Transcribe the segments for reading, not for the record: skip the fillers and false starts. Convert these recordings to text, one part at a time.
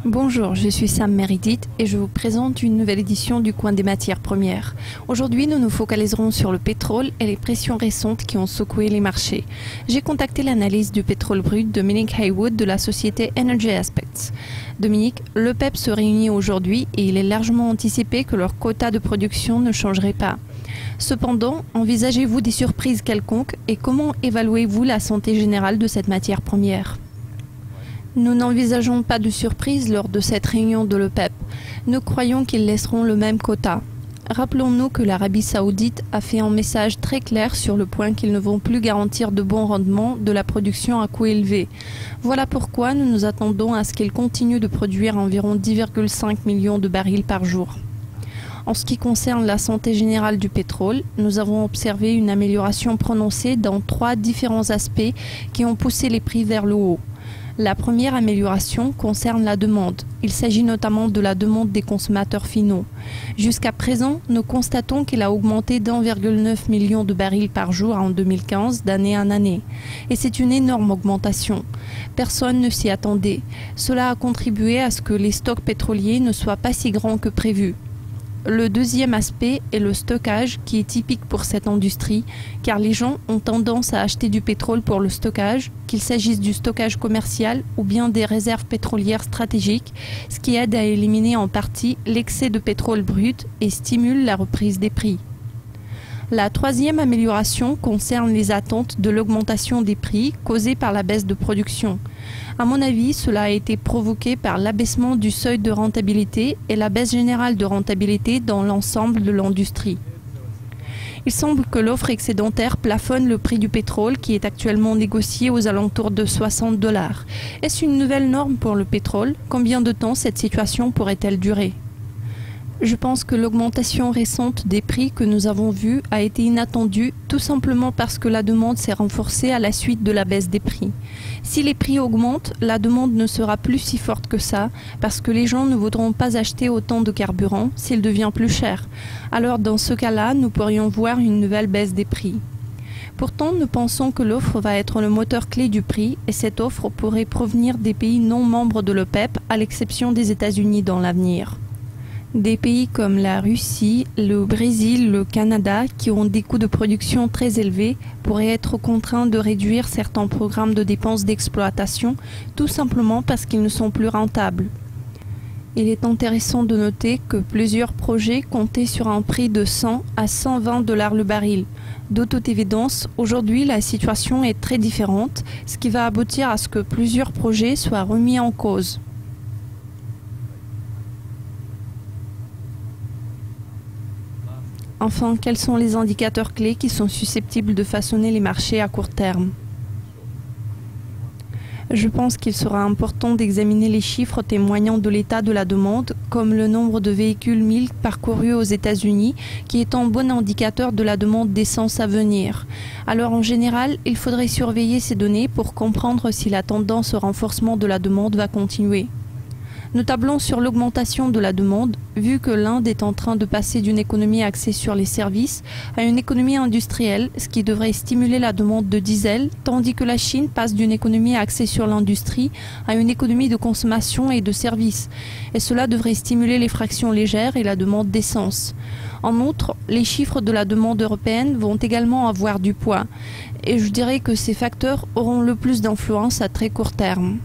Bonjour, je suis Sam Meredith et je vous présente une nouvelle édition du Coin des matières premières. Aujourd'hui, nous nous focaliserons sur le pétrole et les pressions récentes qui ont secoué les marchés. J'ai contacté l'analyste du pétrole brut Dominic Haywood de la société Energy Aspects. Dominic, l'OPEP se réunit aujourd'hui et il est largement anticipé que leur quota de production ne changerait pas. Cependant, envisagez-vous des surprises quelconques et comment évaluez-vous la santé générale de cette matière première ? Nous n'envisageons pas de surprise lors de cette réunion de l'OPEP. Nous croyons qu'ils laisseront le même quota. Rappelons-nous que l'Arabie saoudite a fait un message très clair sur le point qu'ils ne vont plus garantir de bons rendements de la production à coût élevé. Voilà pourquoi nous nous attendons à ce qu'ils continuent de produire environ 10,5 millions de barils par jour. En ce qui concerne la santé générale du pétrole, nous avons observé une amélioration prononcée dans 3 différents aspects qui ont poussé les prix vers le haut. La première amélioration concerne la demande. Il s'agit notamment de la demande des consommateurs finaux. Jusqu'à présent, nous constatons qu'elle a augmenté d'1,9 million de barils par jour en 2015 d'année en année. Et c'est une énorme augmentation. Personne ne s'y attendait. Cela a contribué à ce que les stocks pétroliers ne soient pas si grands que prévu. Le deuxième aspect est le stockage qui est typique pour cette industrie car les gens ont tendance à acheter du pétrole pour le stockage, qu'il s'agisse du stockage commercial ou bien des réserves pétrolières stratégiques, ce qui aide à éliminer en partie l'excès de pétrole brut et stimule la reprise des prix. La troisième amélioration concerne les attentes de l'augmentation des prix causée par la baisse de production. À mon avis, cela a été provoqué par l'abaissement du seuil de rentabilité et la baisse générale de rentabilité dans l'ensemble de l'industrie. Il semble que l'offre excédentaire plafonne le prix du pétrole qui est actuellement négocié aux alentours de 60 $. Est-ce une nouvelle norme pour le pétrole? Combien de temps cette situation pourrait-elle durer? Je pense que l'augmentation récente des prix que nous avons vue a été inattendue tout simplement parce que la demande s'est renforcée à la suite de la baisse des prix. Si les prix augmentent, la demande ne sera plus si forte que ça parce que les gens ne voudront pas acheter autant de carburant s'il devient plus cher. Alors dans ce cas-là, nous pourrions voir une nouvelle baisse des prix. Pourtant, nous pensons que l'offre va être le moteur clé du prix et cette offre pourrait provenir des pays non membres de l'OPEP à l'exception des États-Unis dans l'avenir. Des pays comme la Russie, le Brésil, le Canada, qui ont des coûts de production très élevés, pourraient être contraints de réduire certains programmes de dépenses d'exploitation, tout simplement parce qu'ils ne sont plus rentables. Il est intéressant de noter que plusieurs projets comptaient sur un prix de 100 à 120 $ le baril. De toute évidence, aujourd'hui la situation est très différente, ce qui va aboutir à ce que plusieurs projets soient remis en cause. Enfin, quels sont les indicateurs clés qui sont susceptibles de façonner les marchés à court terme? Je pense qu'il sera important d'examiner les chiffres témoignant de l'état de la demande, comme le nombre de véhicules 1000 parcourus aux États-Unis, qui est un bon indicateur de la demande d'essence à venir. Alors en général, il faudrait surveiller ces données pour comprendre si la tendance au renforcement de la demande va continuer. Nous tablons sur l'augmentation de la demande, vu que l'Inde est en train de passer d'une économie axée sur les services à une économie industrielle, ce qui devrait stimuler la demande de diesel, tandis que la Chine passe d'une économie axée sur l'industrie à une économie de consommation et de services, et cela devrait stimuler les fractions légères et la demande d'essence. En outre, les chiffres de la demande européenne vont également avoir du poids, et je dirais que ces facteurs auront le plus d'influence à très court terme.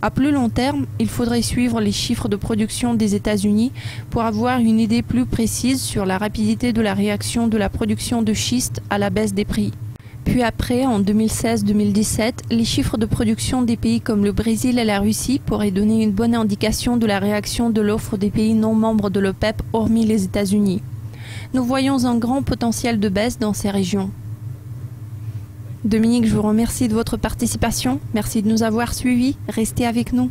À plus long terme, il faudrait suivre les chiffres de production des États-Unis pour avoir une idée plus précise sur la rapidité de la réaction de la production de schiste à la baisse des prix. Puis après, en 2016-2017, les chiffres de production des pays comme le Brésil et la Russie pourraient donner une bonne indication de la réaction de l'offre des pays non membres de l'OPEP hormis les États-Unis. Nous voyons un grand potentiel de baisse dans ces régions. Dominique, je vous remercie de votre participation. Merci de nous avoir suivis. Restez avec nous.